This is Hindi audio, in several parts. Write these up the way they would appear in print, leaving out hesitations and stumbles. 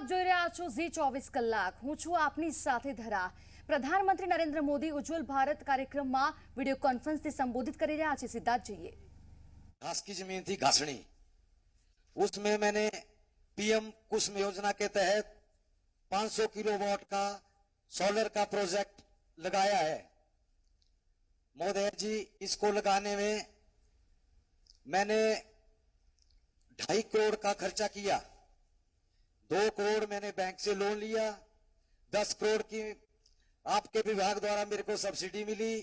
આપ જોઈ રહ્યા છો ઝી 24 કલાક। હું છું આપની સાથે ધરા। પ્રધાનમંત્રી નરેન્દ્ર મોદી ઉજ્જવલ ભારત કાર્યક્રમમાં વીડિયો કોન્ફરન્સથી સંબોધિત કરી રહ્યા છે। सीधा જોઈએ। घास की जमीन थी घासनी, उसमें मैंने पीएम कुसुम योजना के तहत 500 किलोवाट का सोलर का प्रोजेक्ट लगाया है। मोदी जी, इसको लगाने में मैंने 2.5 करोड़ का खर्चा किया। 2 करोड़ मैंने बैंक से लोन लिया, 10 करोड़ की आपके विभाग द्वारा मेरे को सब्सिडी मिली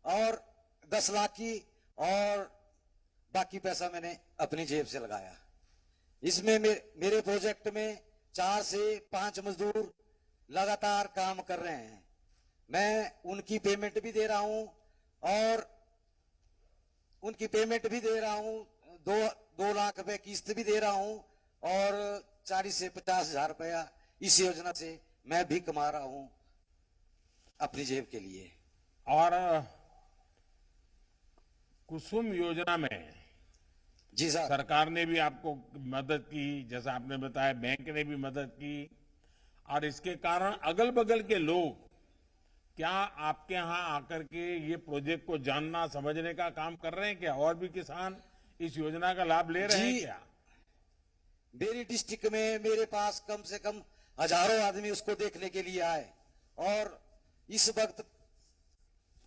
और 10 लाख की, और बाकी पैसा मैंने अपनी जेब से लगाया। इसमें मेरे प्रोजेक्ट में 4 से 5 मजदूर लगातार काम कर रहे हैं। मैं उनकी पेमेंट भी दे रहा हूं और उनकी पेमेंट भी दे रहा हूं, 2 लाख रुपए किस्त भी दे रहा हूं, और 40 से 50 हजार रुपया इस योजना से मैं भी कमा रहा हूं अपनी जेब के लिए। और कुसुम योजना में जी सर, सरकार ने भी आपको मदद की, जैसा आपने बताया बैंक ने भी मदद की, और इसके कारण अगल बगल के लोग क्या आपके यहाँ आकर के ये प्रोजेक्ट को जानना समझने का काम कर रहे हैं क्या? और भी किसान इस योजना का लाभ ले रहे हैं क्या? मेरी डिस्ट्रिक्ट में मेरे पास कम से कम हजारों आदमी उसको देखने के लिए आए, और इस वक्त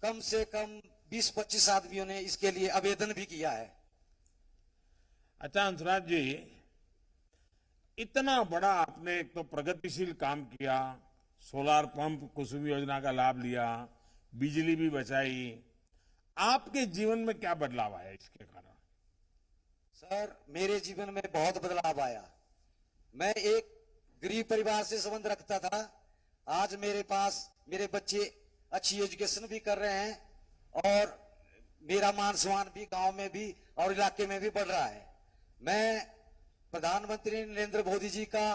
कम से कम 20-25 आदमियों ने इसके लिए आवेदन भी किया है। अच्छा हंसराज जी, इतना बड़ा आपने एक तो प्रगतिशील काम किया, सोलार पंप कुसुम योजना का लाभ लिया, बिजली भी बचाई, आपके जीवन में क्या बदलाव आया इसके कारण? सर, मेरे जीवन में बहुत बदलाव आया। मैं एक गरीब परिवार से संबंध रखता था, आज मेरे पास मेरे बच्चे अच्छी एजुकेशन भी कर रहे हैं, और मेरा मान सम्मान भी गांव में भी और इलाके में भी बढ़ रहा है। मैं प्रधानमंत्री नरेंद्र मोदी जी का,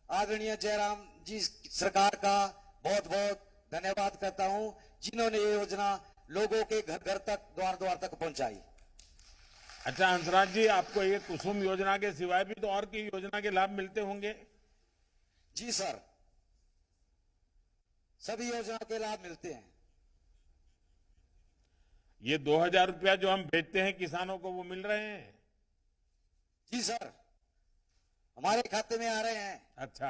आदरणीय जयराम जी सरकार का बहुत बहुत धन्यवाद करता हूं, जिन्होंने ये योजना लोगों के घर घर तक, द्वार द्वार तक पहुंचाई। अच्छा हंसराज जी, आपको ये कुसुम योजना के सिवाय भी तो और की योजना के लाभ मिलते होंगे? जी सर, सभी योजना के लाभ मिलते हैं। ये 2000 रुपया जो हम भेजते हैं किसानों को, वो मिल रहे हैं? जी सर, हमारे खाते में आ रहे हैं। अच्छा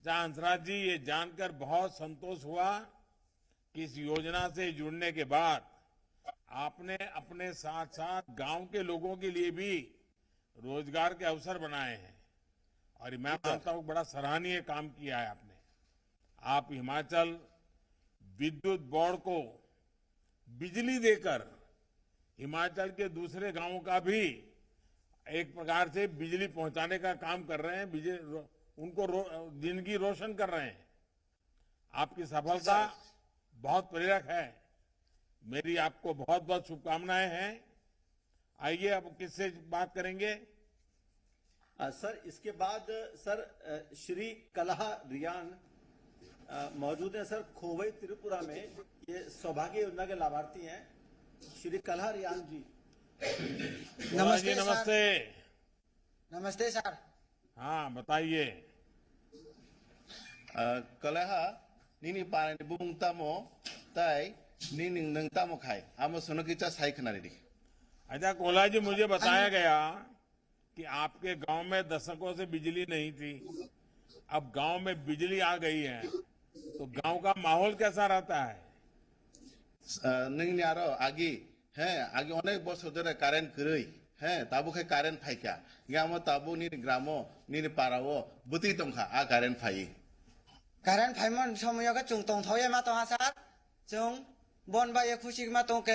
हंसराज जी, ये जानकर बहुत संतोष हुआ कि इस योजना से जुड़ने के बाद आपने अपने साथ साथ गांव के लोगों के लिए भी रोजगार के अवसर बनाए हैं, और मैं मानता हूं बड़ा सराहनीय काम किया है आपने। आप हिमाचल विद्युत बोर्ड को बिजली देकर हिमाचल के दूसरे गांवों का भी एक प्रकार से बिजली पहुंचाने का काम कर रहे हैं, उनको जिंदगी रोशन कर रहे हैं। आपकी सफलता बहुत प्रेरक है। मेरी आपको बहुत बहुत शुभकामनाएं हैं। आइए अब किससे बात करेंगे? सर, इसके बाद सर श्री कलहा रियान मौजूद है। सर, खोवई त्रिपुरा में ये सौभाग्य योजना के लाभार्थी हैं, श्री कलहा रियान जी। नमस्ते। नमस्ते नमस्ते सर। हाँ बताइए। कलहा नीनी पानी बुंग तामो ताई नीनी नंग तामो खाए हम सुनो की चा साइक नारी। अच्छा कोला जी, मुझे बताया गया कि आपके गांव में दशकों से बिजली नहीं थी, अब गांव में बिजली आ गई है, तो गांव का माहौल कैसा रहता है? नंग न्यारो आगे हैं, आगे अनेक वर्ष धरे कारेंट करई हैं, ताबो के कारेंट फाइका गामो ताबो नीनी ग्रामो नीनी पारावो बुती तंखा आ कारेंट फाई। कारण फाइमन समय का चुंग तोंग थोये मा तो सर चुंग बन बा ये खुशी मा तो के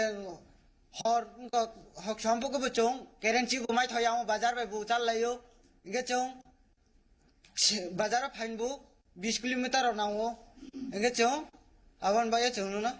हर को हक शंपू को चुंग करेंसी गुमाई थोया बाजार में बुचाल लायो इनके चुंग बाजार फाइन बु 20 किलोमीटर और ना हो इनके चुंग अवन बा ये चुंग ना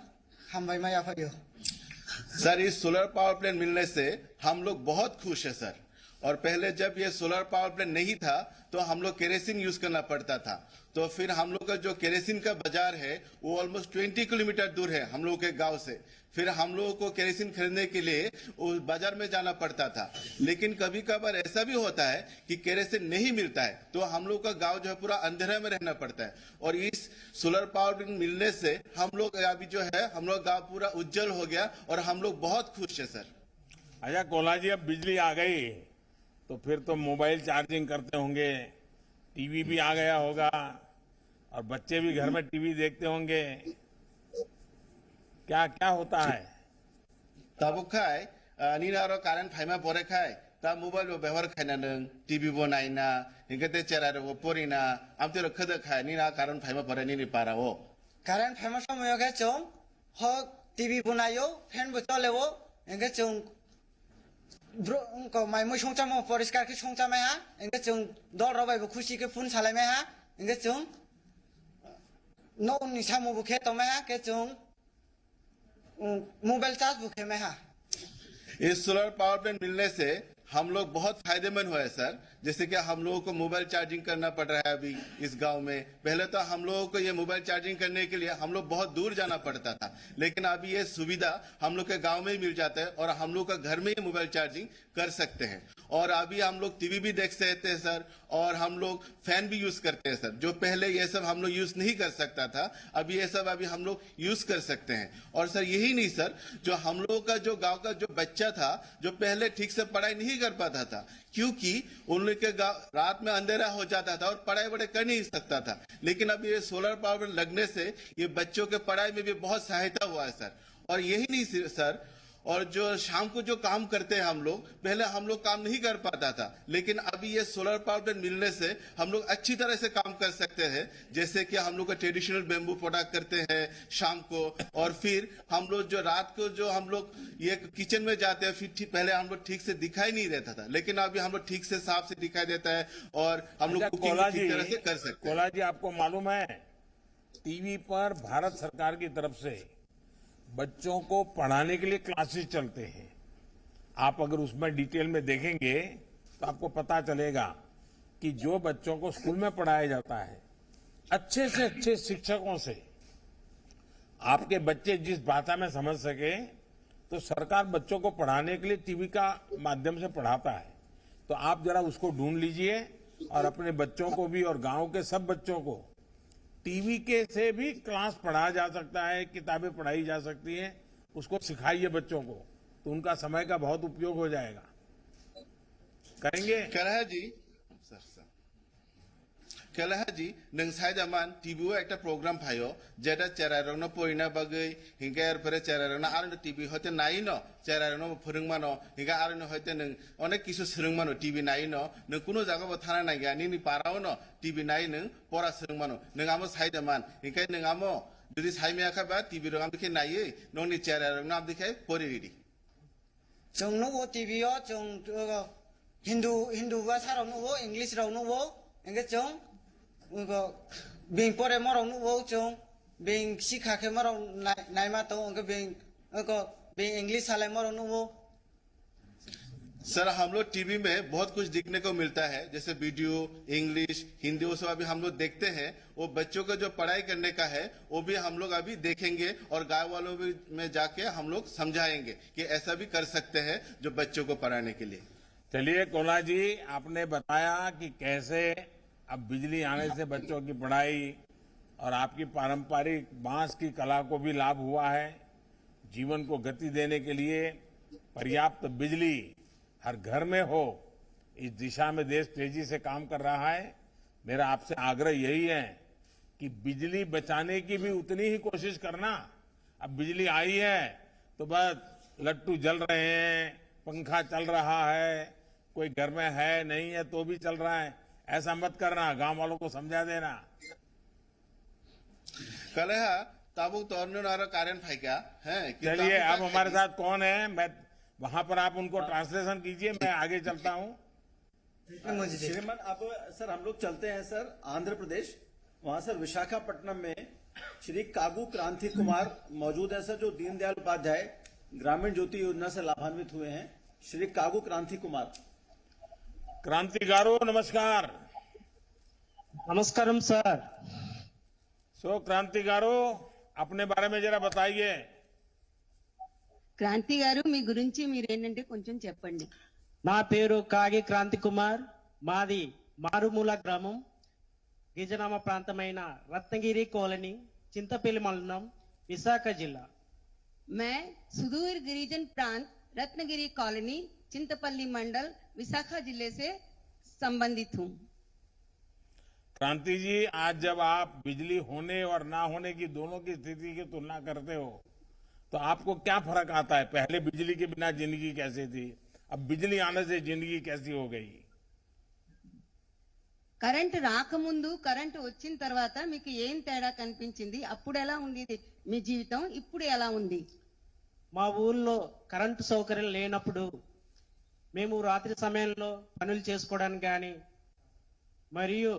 हम भाई माया फायो। सर, इस सोलर पावर प्लांट मिलने से हम लोग बहुत खुश है सर, और पहले जब ये सोलर पावर प्लांट नहीं था तो हम लोग केरोसिन यूज करना पड़ता था। तो फिर हम लोग का जो केरोसिन का बाजार है वो ऑलमोस्ट 20 किलोमीटर दूर है हम लोग के गांव से। फिर हम लोगों को केरोसिन खरीदने के लिए उस बाजार में जाना पड़ता था। लेकिन कभी कभार ऐसा भी होता है कि केरोसिन नहीं मिलता है तो हम लोग का गांव जो है पूरा अंधेरे में रहना पड़ता है। और इस सोलर पावर प्लांट मिलने से हम लोग अभी जो है हम लोग गांव पूरा उज्जवल हो गया और हम लोग बहुत खुश है सर। अच्छा कोला जी, अब बिजली आ गई तो फिर तो मोबाइल चार्जिंग करते होंगे, टीवी भी आ गया होगा और बच्चे भी घर में टीवी देखते होंगे। क्या क्या होता है? ताबुक खाए नीनारो कारण फाइमा परे खाए ता मोबाइल वो व्यवहार खाना नंग टीवी वो नाइना हिंगते चेरा वो पोरीना आमते रखद खाए नीना कारण फाइमा परे नीनी पारा वो কারেন্ট ফাইমার সময়কে চং হ টিভি বনায়ো ফ্যান বচলেও এঙ্গে চং ক মাইমো সংচামো পরিষ্কার কি সংচামে হা এঙ্গে চং দল রবাইবো খুশি কে ফোন চালাইমে হা এঙ্গে চং নো নিসামো বুখে তমে হা কে চং मोबाइल चार्ज बुखे में हाँ। इस सोलर पावर प्लांट मिलने से हम लोग बहुत फायदेमंद हुए सर। जैसे कि हम लोगों को मोबाइल चार्जिंग करना पड़ रहा है अभी इस गांव में। पहले तो हम लोगों को ये मोबाइल चार्जिंग करने के लिए हम लोग बहुत दूर जाना पड़ता था, लेकिन अभी ये सुविधा हम लोग के गांव में ही मिल जाता है और हम लोग का घर में ही मोबाइल चार्जिंग कर सकते हैं। और अभी हम लोग टीवी भी देख सकते हैं सर और हम लोग फैन भी यूज करते हैं सर। जो पहले ये सब हम लोग यूज नहीं कर सकता था, अभी ये सब अभी हम लोग यूज कर सकते हैं। और सर यही नहीं सर, जो हम लोग का जो गांव का जो बच्चा था जो पहले ठीक से पढ़ाई नहीं कर पाता था क्योंकि उन लोग के रात में अंधेरा हो जाता था और पढ़ाई वढ़ाई कर नहीं सकता था, लेकिन अब ये सोलर पावर लगने से ये बच्चों के पढ़ाई में भी बहुत सहायता हुआ है सर। और यही नहीं सर, और जो शाम को जो काम करते हैं हम लोग, पहले हम लोग काम नहीं कर पाता था, लेकिन अभी ये सोलर पावर प्लांट मिलने से हम लोग अच्छी तरह से काम कर सकते हैं। जैसे कि हम लोग का ट्रेडिशनल बेम्बू प्रोडक्ट करते हैं शाम को, और फिर हम लोग जो रात को जो हम लोग ये किचन में जाते हैं, फिर पहले हम लोग ठीक से दिखाई नहीं देता था, लेकिन अभी हम लोग ठीक से साफ से दिखाई देता है और हम लोग कुकिंग ठीक तरह से कर सकते हैं। कोला जी, आपको मालूम है टीवी पर भारत सरकार की तरफ से बच्चों को पढ़ाने के लिए क्लासेस चलते हैं। आप अगर उसमें डिटेल में देखेंगे तो आपको पता चलेगा कि जो बच्चों को स्कूल में पढ़ाया जाता है अच्छे से अच्छे शिक्षकों से आपके बच्चे जिस भाषा में समझ सके, तो सरकार बच्चों को पढ़ाने के लिए टीवी का माध्यम से पढ़ाता है। तो आप जरा उसको ढूंढ लीजिए और अपने बच्चों को भी और गांव के सब बच्चों को टीवी के से भी क्लास पढ़ाया जा सकता है, किताबें पढ़ाई जा सकती हैं, उसको सिखाइए बच्चों को, तो उनका समय का बहुत उपयोग हो जाएगा। करेंगे कलहा जी कलहा जी नंसाय जमान टीवी वो एक प्रोग्राम फायो जेटा चेरारंगनो पोइना बगै हिंगा एर परे चेरारंगना आरो टीवी होते नाइनो चेरारंगनो फोरोंमानो हिंगा आरो होते नों अनेक किसु सोलोंमानो टीवी नाइनो नों कुनो जागाबो थाना नागिया नि पारावनो टीवी नाइ नों परा सोलोंमानो नों आमो साय जमान हिंगा नों आमो जुदि सायमियाखा बा टीवी रंगाम दिखे नाइयै नोंनि चेरारंगना आम दिखे पोरिरिदि जोंनो वो टीवी ओ जों हिंदू भाषा रावनो वो इंग्लिश रावनो वो एंगे जों उनको बिंग परे मरावनो वो जों बिंग सिखा के मराव नाइमा तो उनको बिंग इंग्लिश साले मरावनो वो। सर हम लोग टीवी में बहुत कुछ देखने को मिलता है, जैसे वीडियो इंग्लिश हिंदी वो सब अभी हम लोग देखते हैं। वो बच्चों को जो पढ़ाई करने का है वो भी हम लोग अभी देखेंगे और गाँव वालों में जाके हम लोग समझाएंगे कि ऐसा भी कर सकते हैं जो बच्चों को पढ़ाने के लिए। चलिए कोला जी, आपने बताया कि कैसे अब बिजली आने से बच्चों की पढ़ाई और आपकी पारंपरिक बांस की कला को भी लाभ हुआ है। जीवन को गति देने के लिए पर्याप्त बिजली हर घर में हो, इस दिशा में देश तेजी से काम कर रहा है। मेरा आपसे आग्रह यही है कि बिजली बचाने की भी उतनी ही कोशिश करना। अब बिजली आई है तो बस लट्टू जल रहे हैं, पंखा चल रहा है, कोई घर में है नहीं है तो भी चल रहा है, ऐसा मत करना। गांव वालों को समझा देना। कलहा ताबुक तोरने नारा कारण फाइका है। चलिए, अब हमारे साथ कौन है, मैं वहां पर आप उनको ट्रांसलेशन कीजिए, मैं आगे चलता हूं। श्रीमान, अब सर हम लोग चलते हैं सर आंध्र प्रदेश। वहां सर विशाखापट्टनम में श्री कागू क्रांति कुमार मौजूद है सर, जो दीनदयाल उपाध्याय ग्रामीण ज्योति योजना से लाभान्वित हुए हैं। श्री कागू क्रांति कुमार। क्रांतिकारों नमस्कार। నమస్కారం సార్. क्रांतिकारों अपने बारे में जरा बताइए। క్రాంతి గారు మీ గురించి మీరేంటంటే కొంచెం చెప్పండి. నా పేరు కాగి క్రాంతి కుమార్. మాది మారుమూల గ్రామం, గిరిజనామ ప్రాంతమైన రత్నగిరి కాలనీ, చింతపల్లి మండలం, విశాఖ జిల్లా. मैं सुदूर गिरिजन प्रांत रत्नगिरी कॉलोनी चिंतपल्ली मंडल विशाखा जिले से संबंधित हूँ. क्रांति जी, आज जब आप बिजली होने और ना होने की दोनों की स्थिति की तुलना करते हो तो आपको क्या फर्क आता है? पहले बिजली के बिना जिंदगी कैसी थी, अब बिजली आने से जिंदगी कैसी हो गई? కరెంట్ రాకముందు కరెంట్ వచ్చిన తర్వాత మీకు ఏం తేడా కనిపించింది? అప్పుడు ఎలా ఉండేది మీ జీవితం, ఇప్పుడు ఎలా ఉంది? మా ఊర్లో కరెంటు సౌకర్యం లేనప్పుడు మేము రాత్రి సమయంలో పనులు చేసుకోవడానికి కానీ, మరియు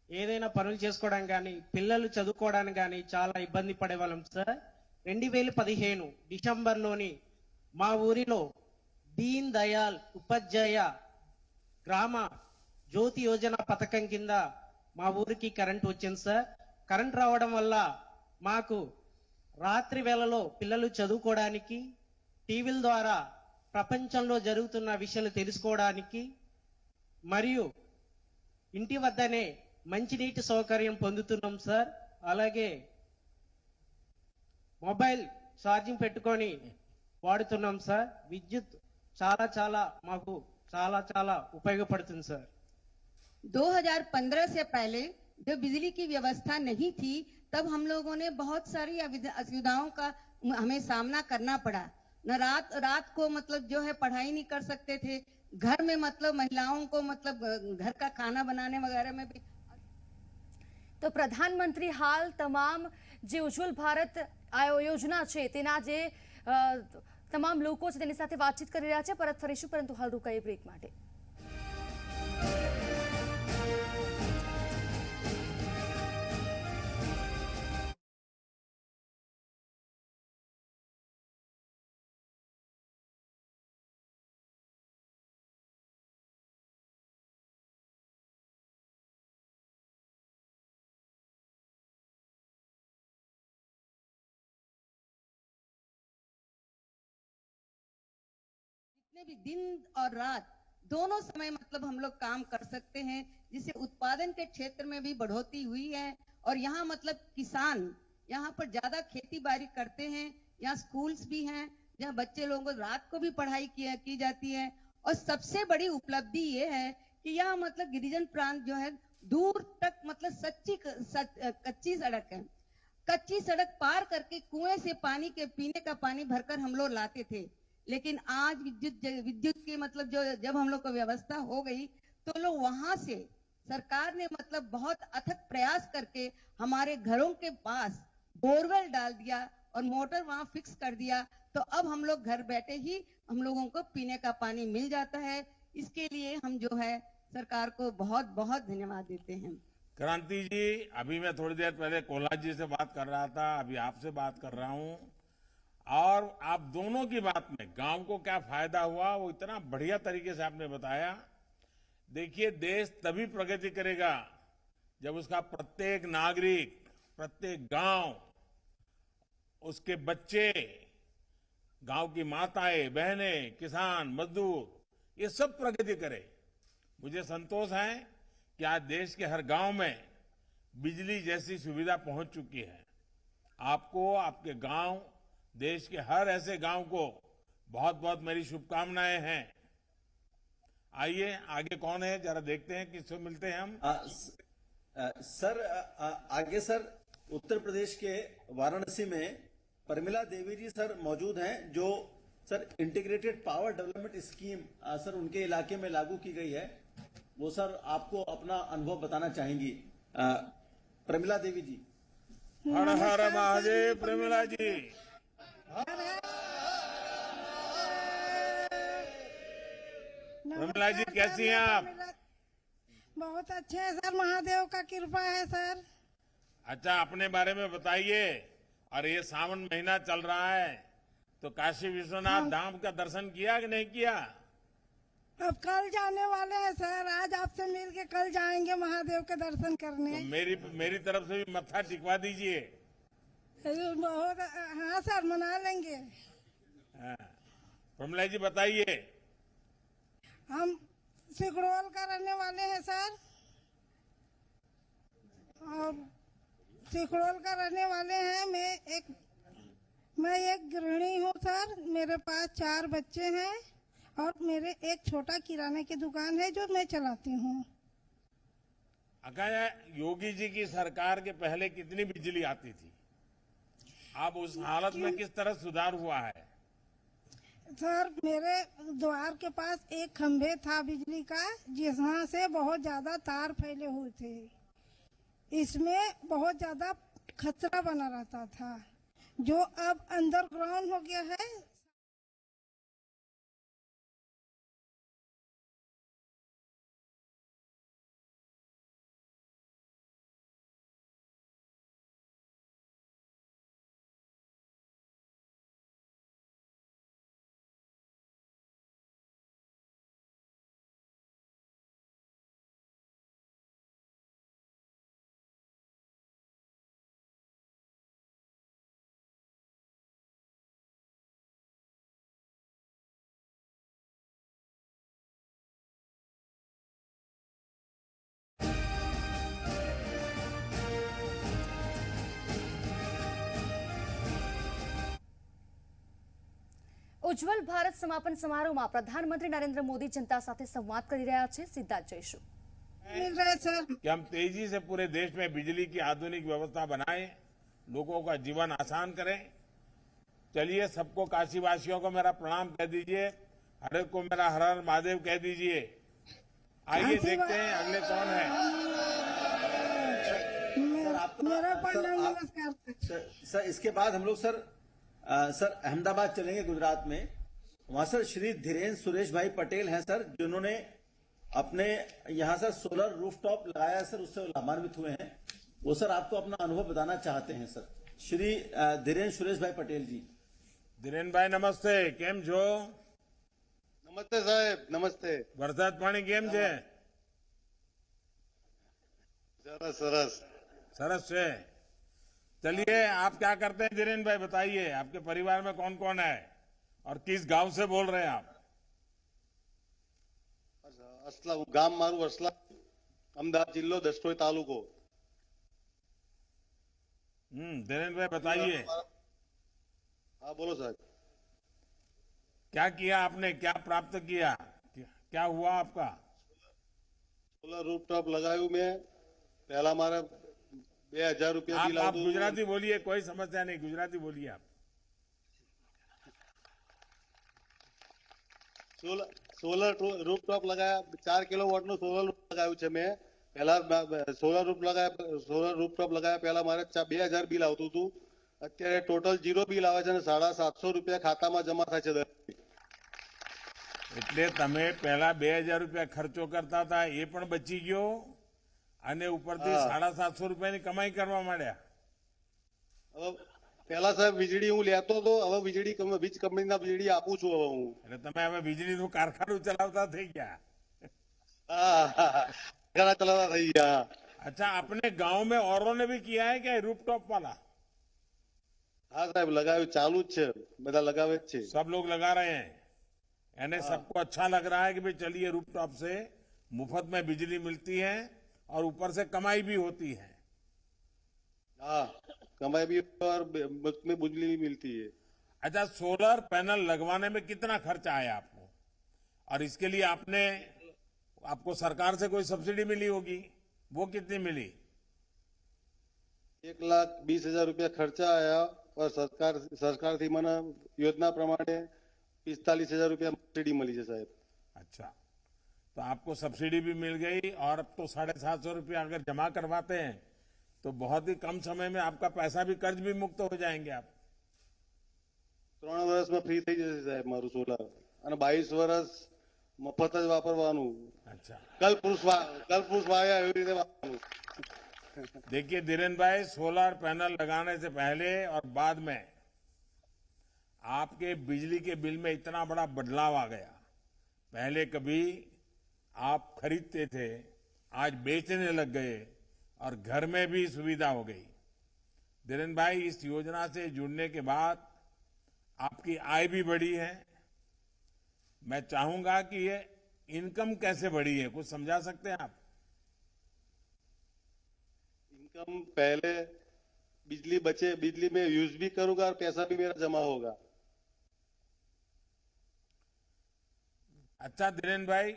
ఏదైనా పనులు చేసుకోవడానికి కానీ, పిల్లలు చదువుకోవడానికి కానీ చాలా ఇబ్బంది పడేవాళ్ళం సార్. 2015 డిసెంబర్లోని మా ఊరిలో దీన్ దయాల్ ఉపాధ్యాయ గ్రామ జ్యోతి యోజన పథకం కింద మా ఊరికి కరెంట్ వచ్చింది సార్. కరెంట్ రావడం వల్ల మాకు రాత్రి వేళలో పిల్లలు చదువుకోవడానికి, టీవీల ద్వారా ప్రపంచంలో జరుగుతున్న విషయాలు తెలుసుకోవడానికి, మరియు ఇంటి వద్దనే మంచినీటి సౌకర్యం పొందుతున్నాం సార్. అలాగే మొబైల్ ఛార్జింగ్ పెట్టుకొని వాడుతున్నాం సార్. విద్యుత్ చాలా చాలా మాకు చాలా ఉపయోగపడుతుంది సార్. 2015 से पहले जब बिजली की व्यवस्था नहीं थी तब हम लोगों ने बहुत सारी असुविधाओं का हमें सामना करना पड़ा. न रात को मतलब जो है पढ़ाई नहीं कर सकते थे. घर में मतलब महिलाओं को मतलब घर का खाना बनाने वगैरह में भी. તો પ્રધાનમંત્રી હાલ તમામ જે ઉજ્જવલ ભારત યોજના છે તેના જે તમામ લોકો છે તેની સાથે વાતચીત કરી રહ્યા છે. પરત ફરીશું, પરંતુ હાલ રોકાઈએ બ્રેક માટે. जितने भी दिन और रात दोनों समय मतलब हम लोग काम कर सकते हैं, जिससे उत्पादन के क्षेत्र में भी बढ़ोतरी हुई है. और यहाँ मतलब किसान यहाँ पर ज्यादा खेती बाड़ी करते हैं. यहाँ स्कूल्स भी हैं जहाँ बच्चे लोगों को रात को भी पढ़ाई की जाती है. और सबसे बड़ी उपलब्धि ये है कि यहाँ मतलब गिरिजन प्रांत जो है दूर तक मतलब कच्ची सड़क है. कच्ची सड़क पार करके कुएं से पानी के पीने का पानी भरकर हम लोग लाते थे. लेकिन आज विद्युत की मतलब जो जब हम लोग को व्यवस्था हो गई तो लोग वहां से सरकार ने मतलब बहुत अथक प्रयास करके हमारे घरों के पास बोरवेल डाल दिया और मोटर वहां फिक्स कर दिया. तो अब हम लोग घर बैठे ही हम लोगों को पीने का पानी मिल जाता है. इसके लिए हम जो है सरकार को बहुत बहुत धन्यवाद देते हैं. क्रांति जी, अभी मैं थोड़ी देर पहले कोल्हा जी से बात कर रहा था, अभी आपसे बात कर रहा हूं, और आप दोनों की बात में गांव को क्या फायदा हुआ वो इतना बढ़िया तरीके से आपने बताया. देखिए, देश तभी प्रगति करेगा जब उसका प्रत्येक नागरिक, प्रत्येक गांव, उसके बच्चे, गांव की माताएं, बहनें, किसान, मजदूर, ये सब प्रगति करे. मुझे संतोष है कि आज देश के हर गांव में बिजली जैसी सुविधा पहुंच चुकी है. आपको, आपके गांव, देश के हर ऐसे गांव को बहुत बहुत मेरी शुभकामनाएं हैं. आइए आगे कौन है जरा देखते हैं, किससे मिलते हैं हम. सर आगे सर उत्तर प्रदेश के वाराणसी में परमिला देवी जी सर मौजूद हैं, जो sir integrated power development scheme sir उनके इलाके में लागू की गई है. वो सर आपको अपना अनुभव बताना चाहेंगी. प्रमिला देवी जी. हर हर महादेव. प्रमिला जी, प्रमिला जी कैसी हैं आप? बहुत अच्छे हैं सर, महादेव का कृपा है सर. अच्छा, अपने बारे में बताइए. और ये सावन महीना चल रहा है तो काशी विश्वनाथ धाम का दर्शन किया कि नहीं किया? अब कल जाने वाले हैं सर, आज आपसे मिल के कल जाएंगे महादेव के दर्शन करने। तो मेरी तरफ से भी मत्था टिकवा दीजिए। बहुत, हाँ सर, मना लेंगे। हाँ। प्रमला जी बताइए। हम सिकड़ोल का रहने वाले हैं सर, और सिकड़ोल का रहने वाले हैं। मैं एक गृहिणी हूँ सर। मेरे पास 4 बच्चे हैं और मेरे एक छोटा किराने की दुकान है जो मैं चलाती हूँ। अकाया योगी जी की सरकार के पहले कितनी बिजली आती थी? अब उस हालत में किस तरह सुधार हुआ है? सर, मेरे द्वार के पास एक खंभे था बिजली का, जिसमें से बहुत ज्यादा तार फैले हुए थे। इसमें बहुत ज्यादा खतरा बना रहता था, जो अब अंडरग्राउंड हो गया है। ઉજ્જવલ ભારત સમાપન સમારોહમાં પ્રધાનમંત્રી નરેન્દ્ર મોદી જનતા સાથે સંવાદ કરી રહ્યા છે। સીધા જ જોઈશું। मिल रहे सर। कि हम तेजी से पूरे देश में बिजली की आधुनिक व्यवस्था बनाएं, लोगों का जीवन आसान करें। चलिए, सबको काशीवासियों को मेरा प्रणाम कह दीजिए, हर एक को मेरा हर हर महादेव कह दीजिए। आइए देखते हैं अगले कौन है। मेरा प्रणाम, नमस्कार सर इसके बाद हम लोग सर अहमदाबाद चलेंगे, गुजरात में। वहां सर श्री धीरेन्द्र सुरेश भाई पटेल हैं सर, जिन्होंने अपने यहाँ सर सोलर रूफटॉप लगाया है सर, उससे लाभान्वित हुए हैं। वो सर आपको अपना अनुभव बताना चाहते हैं सर। श्री धीरेन्द्र सुरेश भाई पटेल जी। धीरेन्द्र भाई नमस्ते, केम छो? नमस्ते साहेब, नमस्ते। वरसाद पानी केम छे? सरस सरस सरस है। चलिए, आप क्या करते हैं धीरेन्द्र भाई, बताइए। आपके परिवार में कौन कौन है और किस गांव से बोल रहे हैं आप? असला गाम मारू असला, अमदावाद जिल्लो, दसकोई तालुको। धीरेन्द्र भाई बताइए। हाँ बोलो साहब। क्या किया आपने, क्या प्राप्त किया, क्या हुआ आपका? सोलर रूफटॉप लगायू मैं। पहला मारा 2000 रुपया बिल आप गुजराती बोलिए, कोई समस्या नहीं, गुजराती बोलिए आप। સોલર રૂફટોપ लगाया 4 કિલોવોટ નું સોલર लगाયું છે મેં। પહેલા સોલર રૂફટોપ लगाया પહેલા મારે 2000 બિલ આવતું હતું। અત્યારે ટોટલ 0 બિલ આવે છે અને 750 રૂપિયા ખાતામાં જમા થાય છે। એટલે તમે પહેલા 2000 રૂપિયા ખર્ચો કરતા હતા, એ પણ બચી ગયો અને ઉપરથી 750 રૂપિયાની કમાઈ કરવા માંડ્યા। પહેલા સાહેબ વીજળી હું લેતો હતો, હવે વીજ કંપનીના વીજળી આપું છું। હવે હું એટલે તમે હવે વીજળીનું કારખાનું ચલાવતા થઈ ગયા। ઘણા ચલાવતા થઈ ગયા। अच्छा, अपने गांव में औरों ने भी किया है क्या रूफटॉप वाला? हाँ साहब, लगाયું चालू જ છે, બધા लगावे જ છે। सब लोग लगा रहे हैं, यानी सबको अच्छा लग रहा है कि भाई चलिए रूफटॉप से मुफ्त में बिजली मिलती है और ऊपर से कमाई भी होती है। हाँ, कमाई भी और मुफ्त में बिजली भी मिलती है। अच्छा, सोलर पैनल लगवाने में कितना खर्चा आया आपको, और इसके लिए आपको सरकार से कोई सब्सिडी मिली होगी, वो कितनी मिली? 1,20,000 रुपया खर्चा आया और सरकार थी મને योजना प्रमाणे 45,000 रुपया सब्सिडी मिली है साहब। अच्छा, तो आपको सब्सिडी भी मिल गई, और अब तो 750 रुपया अगर जमा करवाते हैं तो बहुत ही कम समय में आपका पैसा भी, कर्ज भी मुक्त हो जाएंगे आप। 3 વર્ષમાં फ्री થઈ જશે સાહેબ મારું સોલર, અને 22 વર્ષ મફત જ વાપરવાનું। अच्छा, કલ પુરુષ વાયા એવી રીતે વાપરવાનું। देखिए धीरेन्द्र भाई, सोलर पैनल लगाने से पहले और बाद में आपके बिजली के बिल में इतना बड़ा बदलाव आ गया। पहले कभी आप खरीदते थे, आज बेचने लग गए और घर में भी सुविधा हो गई। धीरेन्द्र भाई, इस योजना से जुड़ने के बाद आपकी आय भी बढ़ी है। मैं चाहूंगा कि ये इनकम कैसे बढ़ी है, कुछ समझा सकते हैं आप? इनकम पहले बिजली बचे, बिजली में यूज भी करूंगा और पैसा भी मेरा जमा होगा। अच्छा धीरेन्द्र भाई,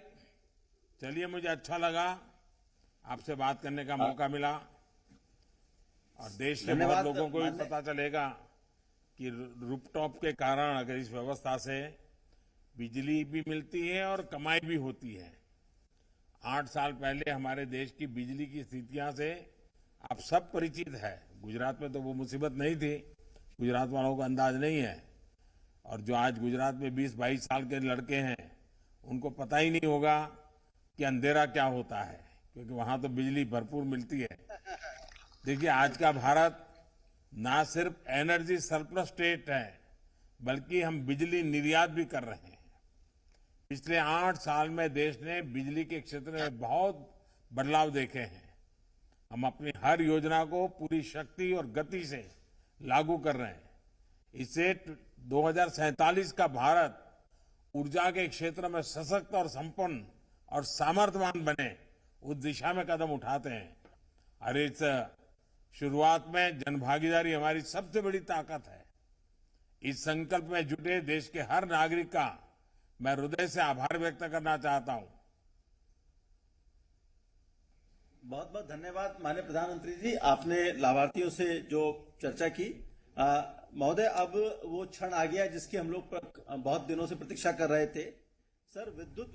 चलिए, मुझे अच्छा लगा आपसे बात करने का मौका मिला और देश के बहुत लोगों को भी पता चलेगा कि रूफटॉप के कारण अगर इस व्यवस्था से बिजली भी मिलती है और कमाई भी होती है। 8 साल पहले हमारे देश की बिजली की स्थितियां से आप सब परिचित है। गुजरात में तो वो मुसीबत नहीं थी, गुजरात वालों को अंदाज नहीं है। और जो आज गुजरात में 20-22 साल के लड़के हैं, उनको पता ही नहीं होगा कि अंधेरा क्या होता है, क्योंकि वहां तो बिजली भरपूर मिलती है। देखिए, आज का भारत ना सिर्फ एनर्जी सरप्लस स्टेट है, बल्कि हम बिजली निर्यात भी कर रहे हैं। पिछले 8 साल में देश ने बिजली के क्षेत्र में बहुत बदलाव देखे हैं। हम अपनी हर योजना को पूरी शक्ति और गति से लागू कर रहे हैं। इससे 2047 का भारत ऊर्जा के क्षेत्र में सशक्त और संपन्न और सामर्थ्यवान बने, उस दिशा में कदम उठाते हैं। और इस शुरुआत में जनभागीदारी हमारी सबसे बड़ी ताकत है। इस संकल्प में जुटे देश के हर नागरिक का मैं हृदय से आभार व्यक्त करना चाहता हूं। बहुत बहुत धन्यवाद माननीय प्रधानमंत्री जी, आपने लाभार्थियों से जो चर्चा की। महोदय, अब वो क्षण आ गया जिसकी हम लोग बहुत दिनों से प्रतीक्षा कर रहे थे। सर, विद्युत